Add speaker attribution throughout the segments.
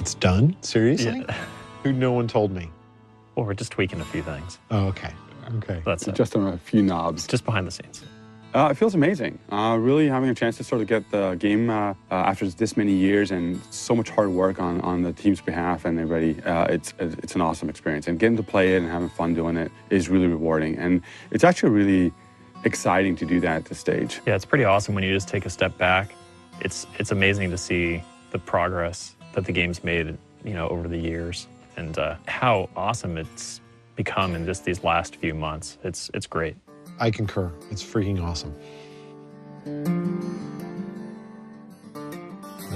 Speaker 1: It's done? Seriously?
Speaker 2: Yeah.
Speaker 1: No one told me.
Speaker 2: Well, we're just tweaking a few things.
Speaker 1: Oh, okay. Okay.
Speaker 2: That's it.
Speaker 3: Just on a few knobs.
Speaker 2: Just behind the scenes.
Speaker 3: It feels amazing. Really having a chance to sort of get the game after this many years and so much hard work on the team's behalf and everybody. It's an awesome experience. And getting to play it and having fun doing it is really rewarding. And it's actually really exciting to do that at this stage.
Speaker 2: Yeah, it's pretty awesome when you just take a step back. It's amazing to see the progress that the game's made, over the years, and how awesome it's become in just these last few months. It's great.
Speaker 1: I concur. It's freaking awesome.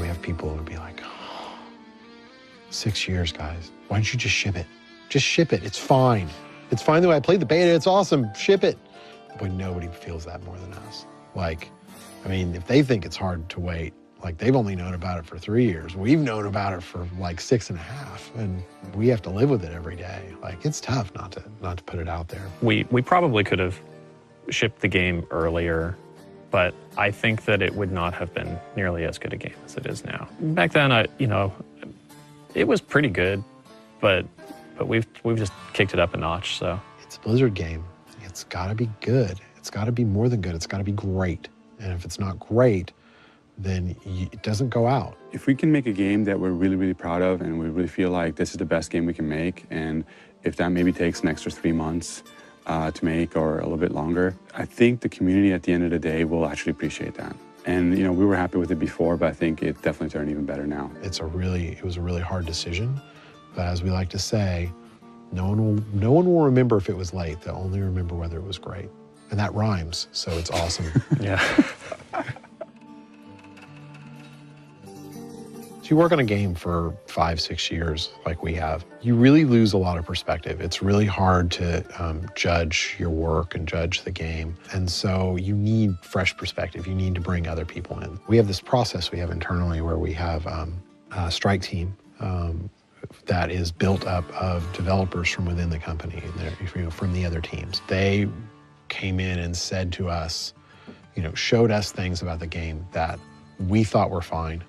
Speaker 1: We have people who would be like, 6 years, guys. Why don't you just ship it? Just ship it. It's fine. It's fine the way I played the beta. It's awesome. Ship it. But nobody feels that more than us. If they think it's hard to wait, they've only known about it for 3 years. We've known about it for 6.5, and we have to live with it every day. It's tough not to put it out there.
Speaker 2: We probably could have shipped the game earlier, but I think that it would not have been nearly as good a game as it is now. Back then, it was pretty good, but we've just kicked it up a notch. So
Speaker 1: it's a Blizzard game. It's got to be good. It's got to be more than good. It's got to be great. And if it's not great, then it doesn't go out.
Speaker 3: If we can make a game that we're really, really proud of and we really feel like this is the best game we can make, and if that maybe takes an extra 3 months to make or a little bit longer, I think the community at the end of the day will actually appreciate that. And we were happy with it before, but I think it definitely turned even better now.
Speaker 1: It was a really hard decision, but as we like to say, no one will remember if it was late. They'll only remember whether it was great. And that rhymes, so it's awesome.
Speaker 2: Yeah.
Speaker 1: If you work on a game for 5-6 years, like we have, you really lose a lot of perspective. It's really hard to judge your work and judge the game. And so you need fresh perspective. You need to bring other people in. We have this process we have internally where we have a strike team that is built up of developers from within the company, and from the other teams. They came in and said to us, showed us things about the game that we thought were fine,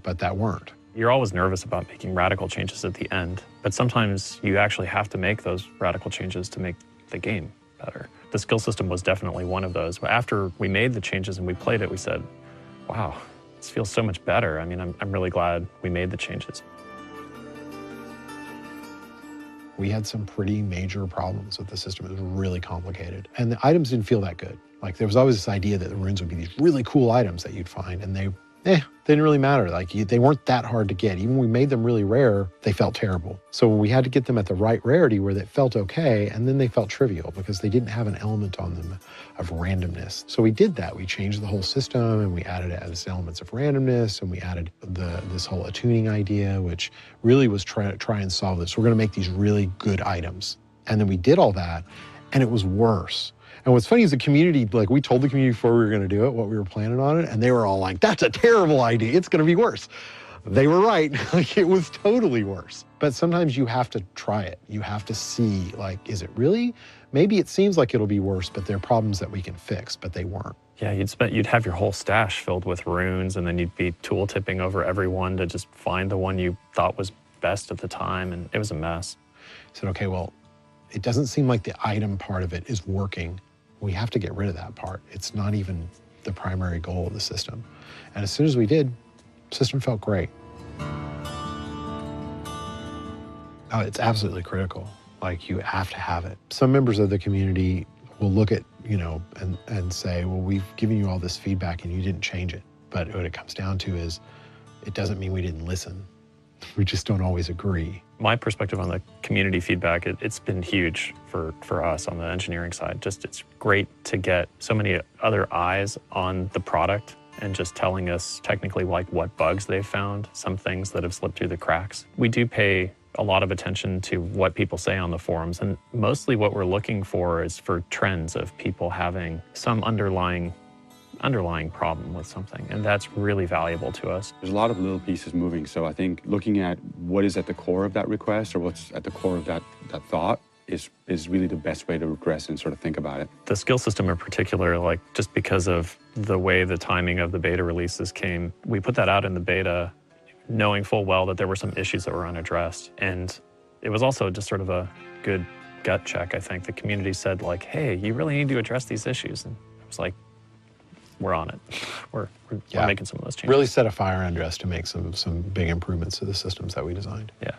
Speaker 1: but that weren't.
Speaker 2: You're always nervous about making radical changes at the end, but sometimes you actually have to make those radical changes to make the game better. The skill system was definitely one of those. But after we made the changes and we played it, we said, wow, this feels so much better. I'm really glad we made the changes.
Speaker 1: We had some pretty major problems with the system. It was really complicated. And the items didn't feel that good. There was always this idea that the runes would be these really cool items that you'd find, and they didn't really matter. They weren't that hard to get. Even when we made them really rare, they felt terrible. So we had to get them at the right rarity where they felt okay, and then they felt trivial because they didn't have an element on them of randomness. So we did that. We changed the whole system, and we added elements of randomness, and we added this whole attuning idea, which really was try and solve this. We're going to make these really good items. And then we did all that, and it was worse. And what's funny is the community, we told the community before we were going to do it, what we were planning on it, and they were all like, that's a terrible idea. It's going to be worse. They were right. It was totally worse. But sometimes you have to try it. You have to see, is it really? Maybe it seems like it'll be worse, but there are problems that we can fix, but they weren't.
Speaker 2: Yeah, you'd have your whole stash filled with runes, and then you'd be tool tipping over every one to just find the one you thought was best at the time, and it was a mess.
Speaker 1: I said, okay, well, it doesn't seem like the item part of it is working. We have to get rid of that part. It's not even the primary goal of the system. And as soon as we did, the system felt great. Oh, it's absolutely critical. You have to have it. Some members of the community will look at, and say, well, we've given you all this feedback and you didn't change it. But what it comes down to is, it doesn't mean we didn't listen. We just don't always agree.
Speaker 2: My perspective on the community feedback, it's been huge for us on the engineering side. It's great to get so many other eyes on the product and just telling us technically what bugs they've found, some things that have slipped through the cracks. We do pay a lot of attention to what people say on the forums, and mostly what we're looking for is for trends of people having some underlying problem with something, and that's really valuable to us.
Speaker 3: There's a lot of little pieces moving, so I think looking at what is at the core of that request or what's at the core of that thought is really the best way to regress and sort of think about it.
Speaker 2: The skill system in particular, just because of the way the timing of the beta releases came, we put that out in the beta knowing full well that there were some issues that were unaddressed. And it was also just sort of a good gut check, I think. The community said, like, hey, you really need to address these issues. And I was like, we're on it. We're making some of those changes.
Speaker 1: Really set a fire under us to make some big improvements to the systems that we designed.
Speaker 2: Yeah.